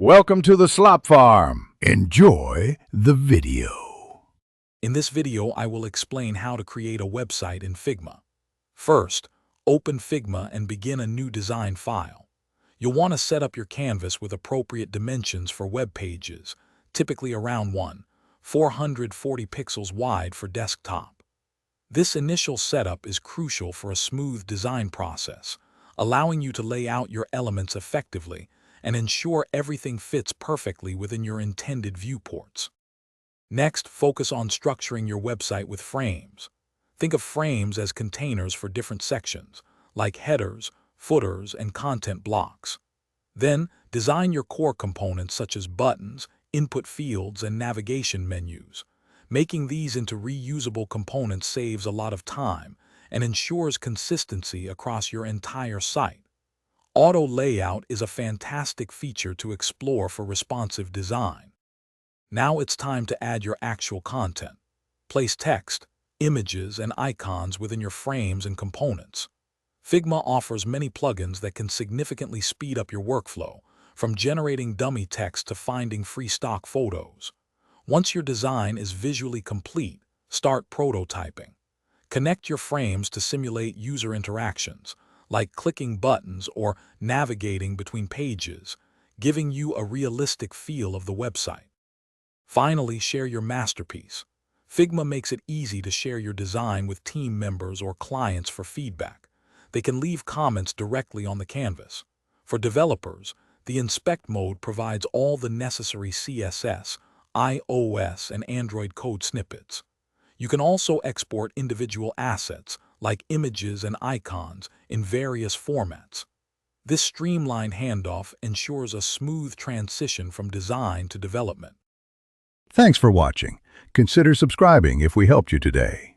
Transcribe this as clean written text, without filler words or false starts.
Welcome to the Slop Farm. Enjoy the video. In this video, I will explain how to create a website in Figma. First, open Figma and begin a new design file. You'll want to set up your canvas with appropriate dimensions for web pages, typically around 440 pixels wide for desktop. This initial setup is crucial for a smooth design process, allowing you to lay out your elements effectively and ensure everything fits perfectly within your intended viewports. Next, focus on structuring your website with frames. Think of frames as containers for different sections, like headers, footers, and content blocks. Then, design your core components such as buttons, input fields, and navigation menus. Making these into reusable components saves a lot of time and ensures consistency across your entire site. Auto layout is a fantastic feature to explore for responsive design. Now it's time to add your actual content. Place text, images, and icons within your frames and components. Figma offers many plugins that can significantly speed up your workflow, from generating dummy text to finding free stock photos. Once your design is visually complete, start prototyping. Connect your frames to simulate user interactions, like clicking buttons or navigating between pages, giving you a realistic feel of the website. Finally, share your masterpiece. Figma makes it easy to share your design with team members or clients for feedback. They can leave comments directly on the canvas. For developers, the Inspect mode provides all the necessary CSS, iOS, and Android code snippets. You can also export individual assets, like images and icons, in various formats. This streamlined handoff ensures a smooth transition from design to development. Thanks for watching. Consider subscribing if we helped you today.